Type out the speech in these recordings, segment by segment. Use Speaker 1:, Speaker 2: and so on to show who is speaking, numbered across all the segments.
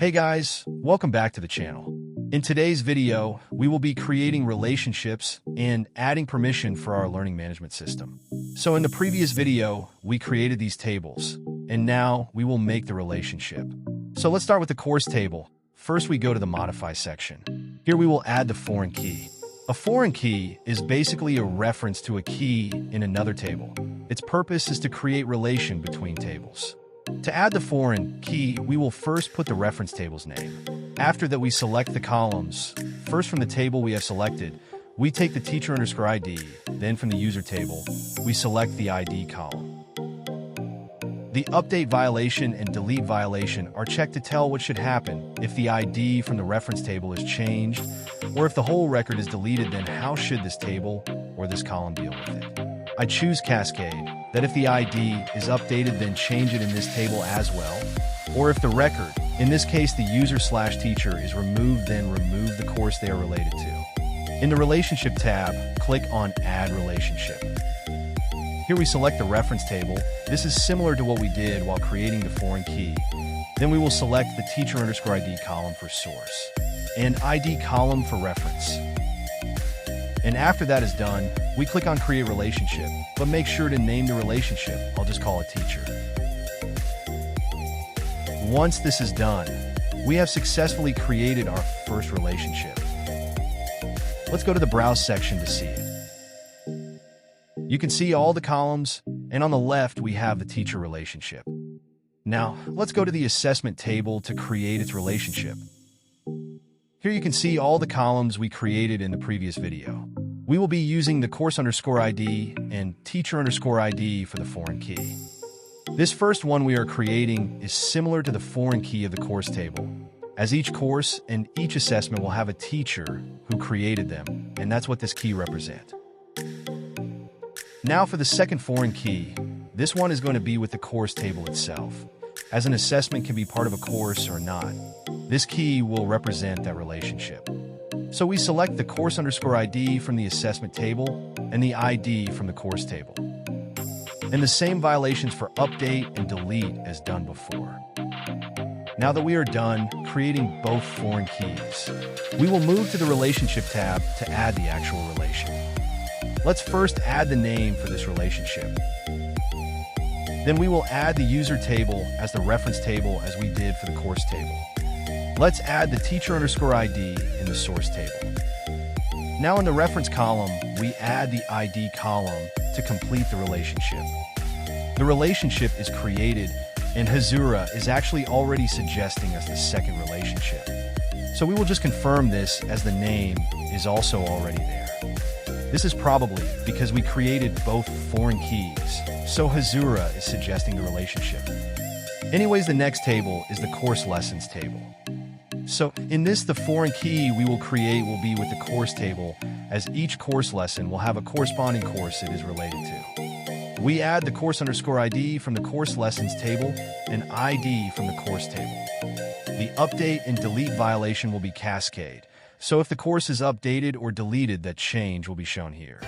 Speaker 1: Hey guys, welcome back to the channel. In today's video, we will be creating relationships and adding permission for our learning management system. So in the previous video, we created these tables, and now we will make the relationship. So let's start with the course table. First, we go to the modify section. Here we will add the foreign key. A foreign key is basically a reference to a key in another table. Its purpose is to create relation between tables. To add the foreign key, we will first put the reference table's name. After that, we select the columns. First, from the table we have selected, we take the teacher underscore ID. Then from the user table, we select the ID column. The update violation and delete violation are checked to tell what should happen if the ID from the reference table is changed, or if the whole record is deleted, then how should this table or this column deal with it. I choose Cascade, that if the ID is updated, then change it in this table as well. Or if the record, in this case the user/teacher, is removed, then remove the course they are related to. In the Relationship tab, click on Add Relationship. Here we select the reference table. This is similar to what we did while creating the foreign key. Then we will select the teacher underscore ID column for source and ID column for reference. And after that is done, we click on Create Relationship, but make sure to name the relationship. I'll just call it Teacher. Once this is done, we have successfully created our first relationship. Let's go to the Browse section to see it. You can see all the columns, and on the left we have the teacher relationship. Now, let's go to the assessment table to create its relationship. Here you can see all the columns we created in the previous video. We will be using the course underscore ID and teacher underscore ID for the foreign key. This first one we are creating is similar to the foreign key of the course table, as each course and each assessment will have a teacher who created them, and that's what this key represents. Now for the second foreign key, this one is going to be with the course table itself, as an assessment can be part of a course or not. This key will represent that relationship. So we select the course underscore ID from the assessment table and the ID from the course table. And the same violations for update and delete as done before. Now that we are done creating both foreign keys, we will move to the Relationship tab to add the actual relation. Let's first add the name for this relationship. Then we will add the user table as the reference table as we did for the course table. Let's add the teacher underscore ID in the source table. Now in the reference column, we add the ID column to complete the relationship. The relationship is created, and Hazura is actually already suggesting us the second relationship. So we will just confirm this as the name is also already there. This is probably because we created both foreign keys, so Hazura is suggesting the relationship. Anyways, the next table is the course lessons table. So in this, the foreign key we will create will be with the course table, as each course lesson will have a corresponding course it is related to. We add the course underscore ID from the course lessons table and ID from the course table. The update and delete violation will be Cascade. So if the course is updated or deleted, that change will be shown here.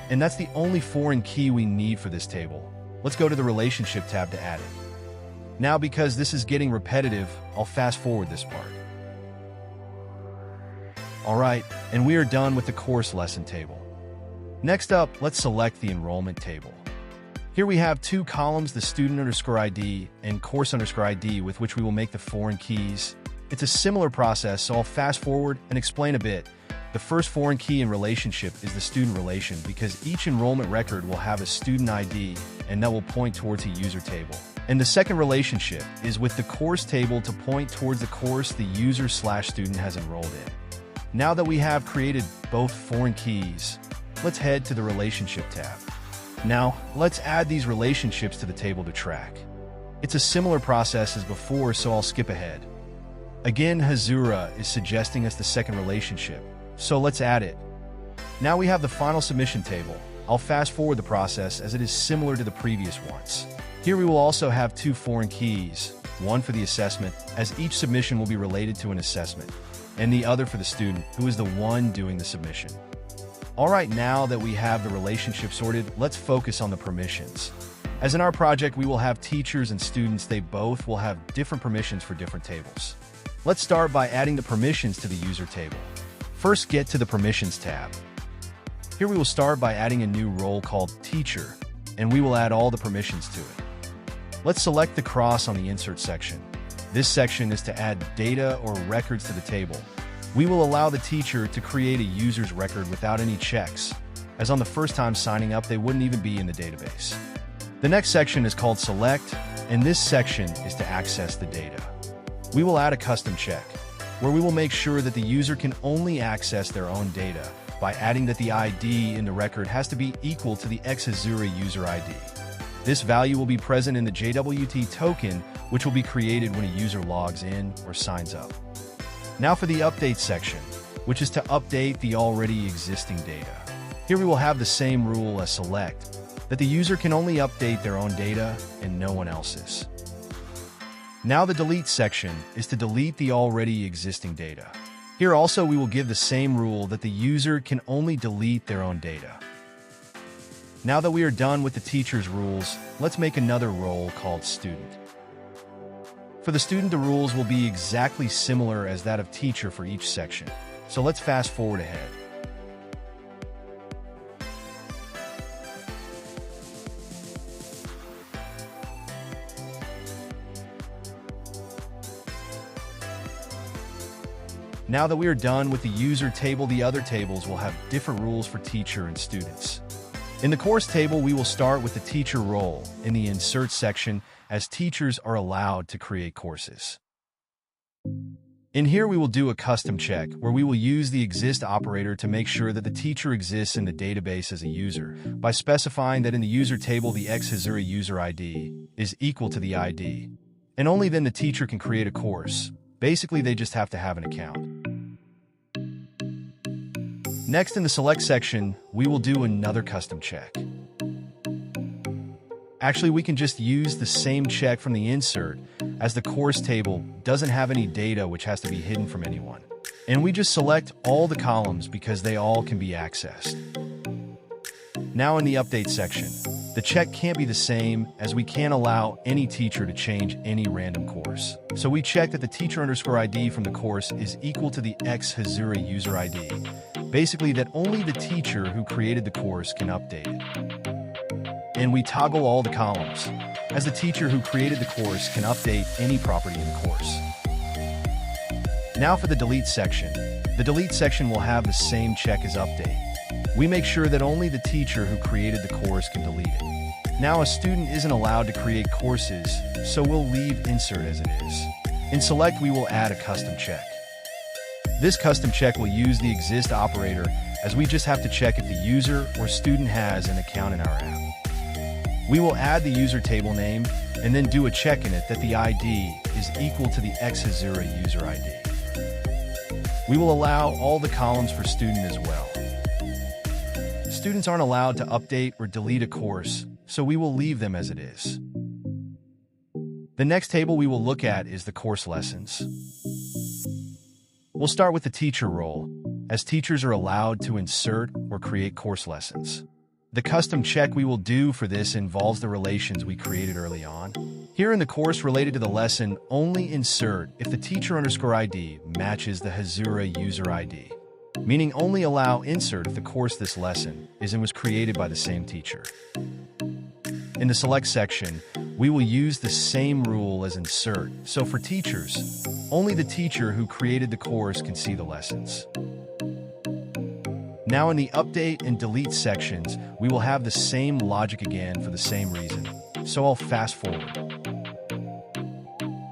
Speaker 1: And that's the only foreign key we need for this table. Let's go to the Relationship tab to add it. Now, because this is getting repetitive, I'll fast forward this part. Alright, and we are done with the course lesson table. Next up, let's select the enrollment table. Here we have two columns, the student underscore ID and course underscore ID, with which we will make the foreign keys. It's a similar process, so I'll fast forward and explain a bit. The first foreign key in relationship is the student relation, because each enrollment record will have a student ID, and that will point towards a user table. And the second relationship is with the course table to point towards the course the user/student has enrolled in. Now that we have created both foreign keys, let's head to the Relationship tab. Now, let's add these relationships to the table to track. It's a similar process as before, so I'll skip ahead. Again, Hazura is suggesting us the second relationship, so let's add it. Now we have the final submission table. I'll fast forward the process as it is similar to the previous ones. Here we will also have two foreign keys, one for the assessment, as each submission will be related to an assessment, and the other for the student, who is the one doing the submission. Alright, now that we have the relationship sorted, let's focus on the permissions. As in our project, we will have teachers and students. They both will have different permissions for different tables. Let's start by adding the permissions to the user table. First, get to the Permissions tab. Here we will start by adding a new role called Teacher, and we will add all the permissions to it. Let's select the cross on the Insert section. This section is to add data or records to the table. We will allow the teacher to create a user's record without any checks, as on the first time signing up, they wouldn't even be in the database. The next section is called Select, and this section is to access the data. We will add a custom check, where we will make sure that the user can only access their own data by adding that the ID in the record has to be equal to the Xhazura user ID. This value will be present in the JWT token, which will be created when a user logs in or signs up. Now for the Update section, which is to update the already existing data. Here we will have the same rule as Select, that the user can only update their own data and no one else's. Now the Delete section is to delete the already existing data. Here also we will give the same rule that the user can only delete their own data. Now that we are done with the teacher's rules, let's make another role called Student. For the student, the rules will be exactly similar as that of teacher for each section. So let's fast forward ahead. Now that we are done with the user table, the other tables will have different rules for teacher and students. In the course table, we will start with the teacher role in the Insert section, as teachers are allowed to create courses. In here, we will do a custom check where we will use the exist operator to make sure that the teacher exists in the database as a user by specifying that in the user table, the Xhazura user ID is equal to the ID. And only then the teacher can create a course. Basically, they just have to have an account. Next, in the Select section, we will do another custom check. Actually, we can just use the same check from the Insert, as the course table doesn't have any data which has to be hidden from anyone. And we just select all the columns because they all can be accessed. Now in the Update section, the check can't be the same, as we can't allow any teacher to change any random course. So we check that the teacher_ID from the course is equal to the Xhazura user ID. Basically, that only the teacher who created the course can update it. And we toggle all the columns, as the teacher who created the course can update any property in the course. Now for the Delete section. The Delete section will have the same check as Update. We make sure that only the teacher who created the course can delete it. Now a student isn't allowed to create courses, so we'll leave Insert as it is. In Select, we will add a custom check. This custom check will use the exist operator, as we just have to check if the user or student has an account in our app. We will add the user table name and then do a check in it that the ID is equal to the Xhazura user ID. We will allow all the columns for student as well. Students aren't allowed to update or delete a course, so we will leave them as it is. The next table we will look at is the course lessons. We'll start with the teacher role, as teachers are allowed to insert or create course lessons. The custom check we will do for this involves the relations we created early on. Here in the course related to the lesson, only insert if the teacher_ID matches the Xhazura user ID. Meaning only allow insert if the course this lesson is and was created by the same teacher. In the Select section, we will use the same rule as insert, so for teachers, only the teacher who created the course can see the lessons. Now in the Update and Delete sections, we will have the same logic again for the same reason, so I'll fast forward.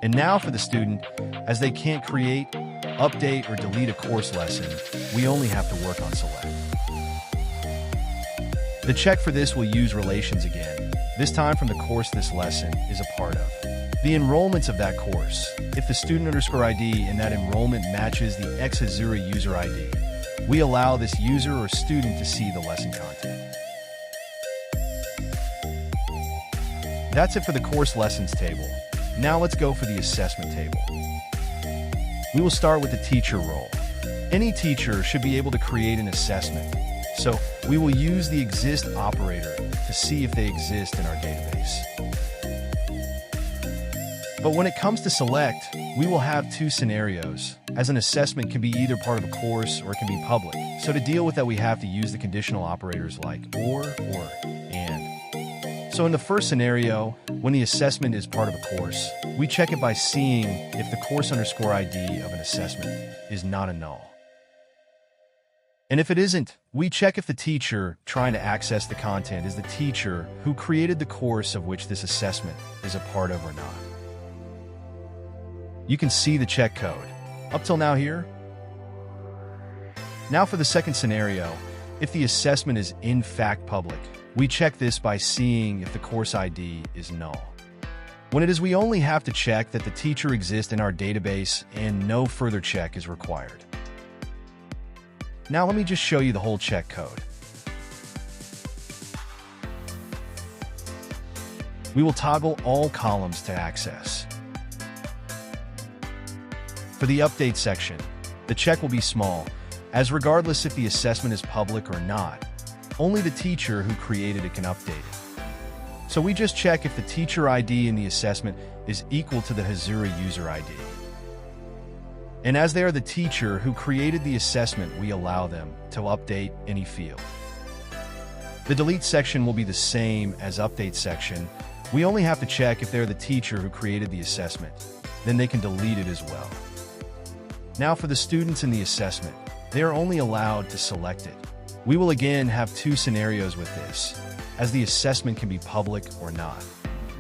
Speaker 1: And now for the student, as they can't create, update, or delete a course lesson, we only have to work on Select. The check for this will use relations again, this time from the course this lesson is a part of. The enrollments of that course, if the student_ID in that enrollment matches the Xhazura user ID, we allow this user or student to see the lesson content. That's it for the course lessons table. Now let's go for the assessment table. We will start with the teacher role. Any teacher should be able to create an assessment, so we will use the exist operator to see if they exist in our database. But when it comes to select, we will have two scenarios, as an assessment can be either part of a course or it can be public. So to deal with that, we have to use the conditional operators like or, and. So in the first scenario, when the assessment is part of a course, we check it by seeing if the course_ID of an assessment is not a null. And if it isn't, we check if the teacher trying to access the content is the teacher who created the course of which this assessment is a part of or not. You can see the check code. Up till now here. Now for the second scenario, if the assessment is in fact public, we check this by seeing if the course ID is null. When it is, we only have to check that the teacher exists in our database and no further check is required. Now let me just show you the whole check code. We will toggle all columns to access. For the update section, the check will be small, as regardless if the assessment is public or not, only the teacher who created it can update it. So we just check if the teacher ID in the assessment is equal to the Hazuri user ID. And as they are the teacher who created the assessment, we allow them to update any field. The delete section will be the same as update section. We only have to check if they're the teacher who created the assessment, then they can delete it as well. Now for the students in the assessment, they are only allowed to select it. We will again have two scenarios with this, as the assessment can be public or not.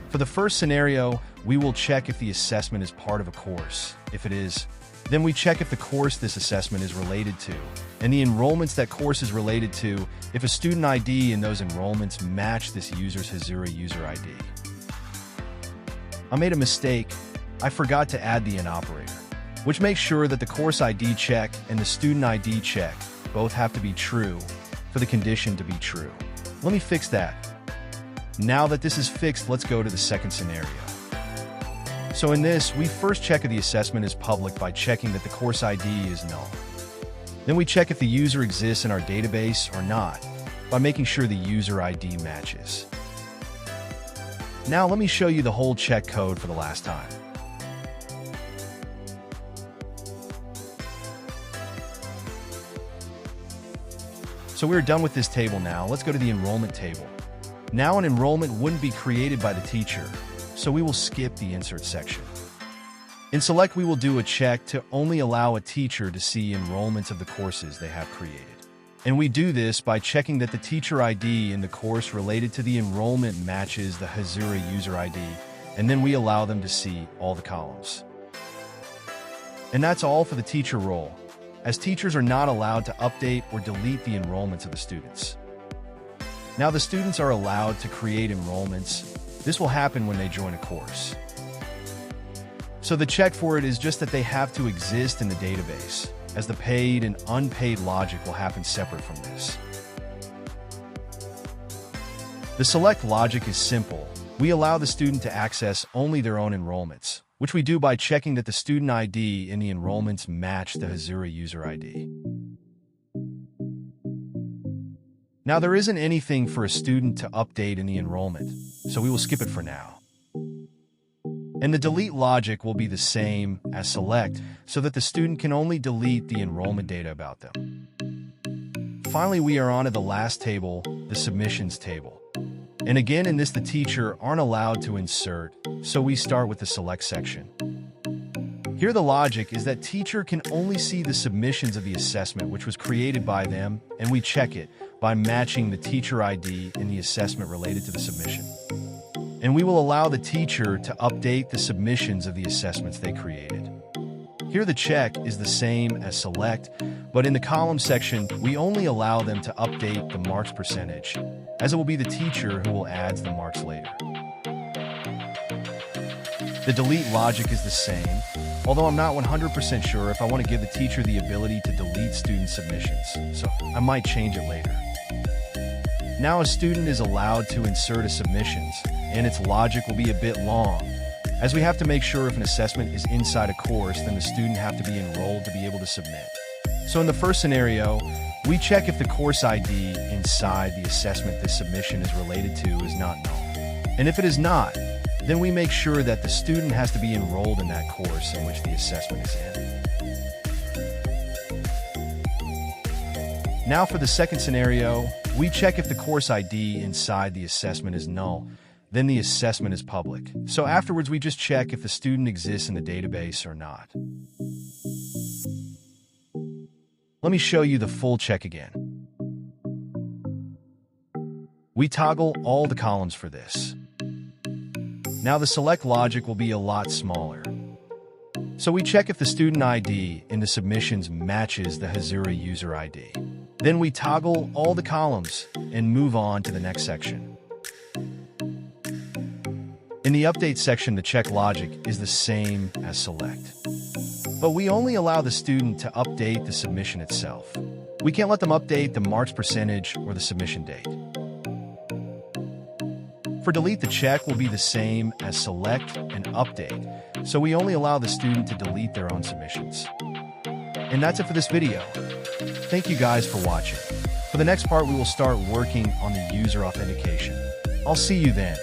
Speaker 1: For the first scenario, we will check if the assessment is part of a course. If it is, then we check if the course this assessment is related to, and the enrollments that course is related to, if a student ID and those enrollments match this user's Hazuri user ID. I made a mistake. I forgot to add the and operator, which makes sure that the course ID check and the student ID check both have to be true for the condition to be true. Let me fix that. Now that this is fixed, let's go to the second scenario. So in this, we first check if the assessment is public by checking that the course ID is null. Then we check if the user exists in our database or not by making sure the user ID matches. Now let me show you the whole check code for the last time. So we're done with this table now. Let's go to the enrollment table. Now an enrollment wouldn't be created by the teacher, so we will skip the insert section. In select, we will do a check to only allow a teacher to see enrollments of the courses they have created. And we do this by checking that the teacher ID in the course related to the enrollment matches the Hazuri user ID, and then we allow them to see all the columns. And that's all for the teacher role, as teachers are not allowed to update or delete the enrollments of the students. Now the students are allowed to create enrollments. This will happen when they join a course. So the check for it is just that they have to exist in the database, as the paid and unpaid logic will happen separate from this. The select logic is simple. We allow the student to access only their own enrollments, which we do by checking that the student ID in the enrollments match the Hazuri user ID. Now there isn't anything for a student to update in the enrollment, so we will skip it for now. And the delete logic will be the same as select, so that the student can only delete the enrollment data about them. Finally, we are on to the last table, the submissions table. And again, in this, the teacher aren't allowed to insert, so we start with the select section. Here the logic is that teacher can only see the submissions of the assessment which was created by them, and we check it by matching the teacher ID in the assessment related to the submission. And we will allow the teacher to update the submissions of the assessments they created. Here the check is the same as select, but in the column section, we only allow them to update the marks percentage, as it will be the teacher who will add the marks later. The delete logic is the same, although I'm not 100% sure if I want to give the teacher the ability to delete student submissions, so I might change it later. Now a student is allowed to insert a submissions, and its logic will be a bit long, as we have to make sure if an assessment is inside a course, then the student have to be enrolled to be able to submit. So in the first scenario, We check if the course ID inside the assessment this submission is related to is not null. And if it is not, then we make sure that the student has to be enrolled in that course in which the assessment is in. Now for the second scenario, we check if the course ID inside the assessment is null, then the assessment is public. So afterwards, we just check if the student exists in the database or not. Let me show you the full check again. We toggle all the columns for this. Now the select logic will be a lot smaller. So we check if the student ID in the submissions matches the Hazura user ID. Then we toggle all the columns and move on to the next section. In the update section, the check logic is the same as select. But we only allow the student to update the submission itself. We can't let them update the marks percentage or the submission date. For delete, the check will be the same as select and update, so we only allow the student to delete their own submissions. And that's it for this video. Thank you guys for watching. For the next part, we will start working on the user authentication. I'll see you then.